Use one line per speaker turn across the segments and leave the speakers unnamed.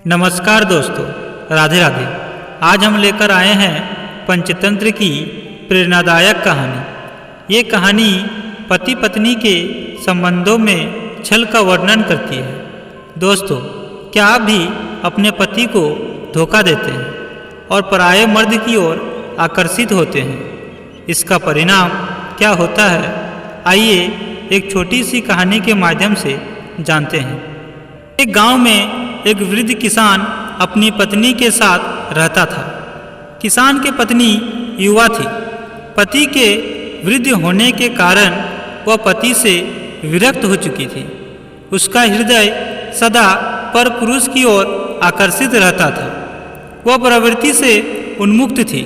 नमस्कार दोस्तों, राधे राधे। आज हम लेकर आए हैं पंचतंत्र की प्रेरणादायक कहानी। ये कहानी पति पत्नी के संबंधों में छल का वर्णन करती है। दोस्तों, क्या आप भी अपने पति को धोखा देते हैं और पराये मर्द की ओर आकर्षित होते हैं? इसका परिणाम क्या होता है, आइए एक छोटी सी कहानी के माध्यम से जानते हैं। एक गांव में एक वृद्ध किसान अपनी पत्नी के साथ रहता था। किसान की पत्नी युवा थी। पति के वृद्ध होने के कारण वह पति से विरक्त हो चुकी थी। उसका हृदय सदा पर पुरुष की ओर आकर्षित रहता था। वह प्रवृत्ति से उन्मुक्त थी।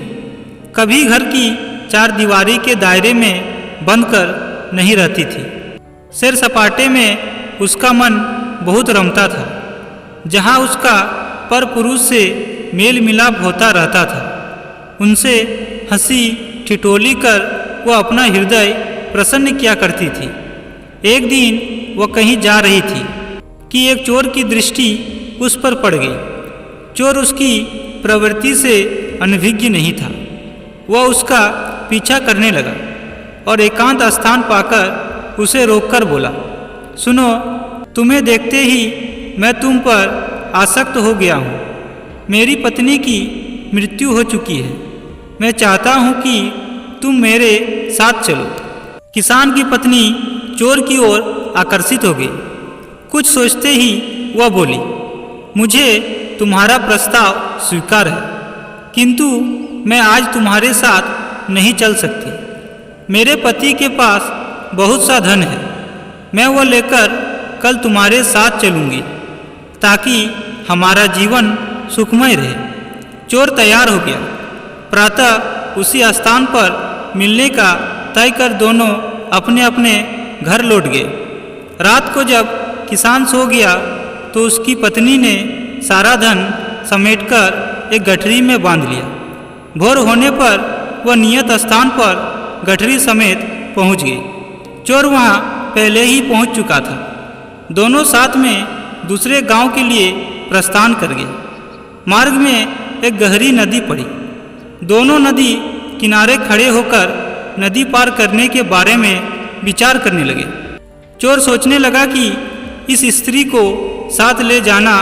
कभी घर की चार दीवारी के दायरे में बंधकर नहीं रहती थी। सैर सपाटे में उसका मन बहुत रमता था, जहाँ उसका पर पुरुष से मेल मिलाप होता रहता था। उनसे हंसी ठिठोली कर वह अपना हृदय प्रसन्न किया करती थी। एक दिन वह कहीं जा रही थी कि एक चोर की दृष्टि उस पर पड़ गई। चोर उसकी प्रवृत्ति से अनभिज्ञ नहीं था। वह उसका पीछा करने लगा और एकांत स्थान पाकर उसे रोककर बोला, सुनो, तुम्हें देखते ही मैं तुम पर आसक्त हो गया हूँ। मेरी पत्नी की मृत्यु हो चुकी है। मैं चाहता हूँ कि तुम मेरे साथ चलो। किसान की पत्नी चोर की ओर आकर्षित हो गई। कुछ सोचते ही वह बोली, मुझे तुम्हारा प्रस्ताव स्वीकार है, किंतु मैं आज तुम्हारे साथ नहीं चल सकती। मेरे पति के पास बहुत सा धन है। मैं वो लेकर कल तुम्हारे साथ चलूँगी ताकि हमारा जीवन सुखमय रहे। चोर तैयार हो गया। प्रातः उसी स्थान पर मिलने का तय कर दोनों अपने अपने घर लौट गए। रात को जब किसान सो गया तो उसकी पत्नी ने सारा धन समेटकर एक गठरी में बांध लिया। भोर होने पर वह नियत स्थान पर गठरी समेत पहुंच गई। चोर वहां पहले ही पहुंच चुका था। दोनों साथ में दूसरे गांव के लिए प्रस्थान कर गए। मार्ग में एक गहरी नदी पड़ी। दोनों नदी किनारे खड़े होकर नदी पार करने के बारे में विचार करने लगे। चोर सोचने लगा कि इस स्त्री को साथ ले जाना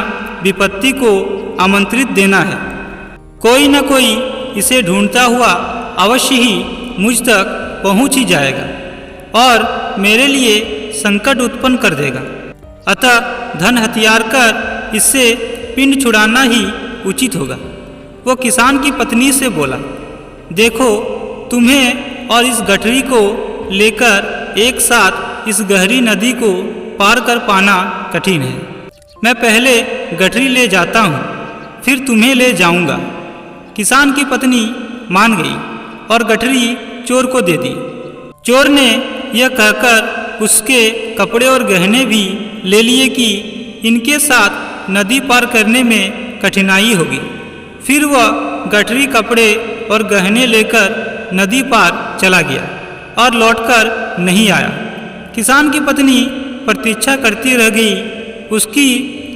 विपत्ति को आमंत्रित देना है। कोई न कोई इसे ढूंढता हुआ अवश्य ही मुझ तक पहुंच ही जाएगा और मेरे लिए संकट उत्पन्न कर देगा। अतः धन हथियार कर इससे पिंड छुड़ाना ही उचित होगा। वो किसान की पत्नी से बोला, देखो, तुम्हें और इस गठरी को लेकर एक साथ इस गहरी नदी को पार कर पाना कठिन है। मैं पहले गठरी ले जाता हूँ, फिर तुम्हें ले जाऊँगा। किसान की पत्नी मान गई और गठरी चोर को दे दी। चोर ने यह कहकर उसके कपड़े और गहने भी ले लिए कि इनके साथ नदी पार करने में कठिनाई होगी। फिर वह गठरी, कपड़े और गहने लेकर नदी पार चला गया और लौटकर नहीं आया। किसान की पत्नी प्रतीक्षा करती रह गई। उसकी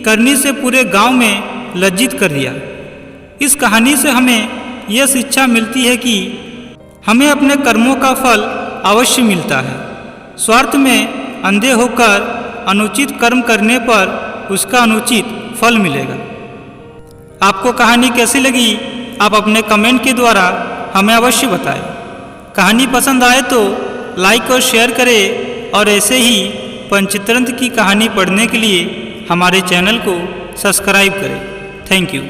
करनी से पूरे गांव में लज्जित कर दिया। इस कहानी से हमें यह शिक्षा मिलती है कि हमें अपने कर्मों का फल अवश्य मिलता है। स्वार्थ में अंधे होकर अनुचित कर्म करने पर उसका अनुचित फल मिलेगा। आपको कहानी कैसी लगी, आप अपने कमेंट के द्वारा हमें अवश्य बताएं। कहानी पसंद आए तो लाइक और शेयर करें और ऐसे ही पंचतंत्र की कहानी पढ़ने के लिए हमारे चैनल को सब्सक्राइब करें। Thank you.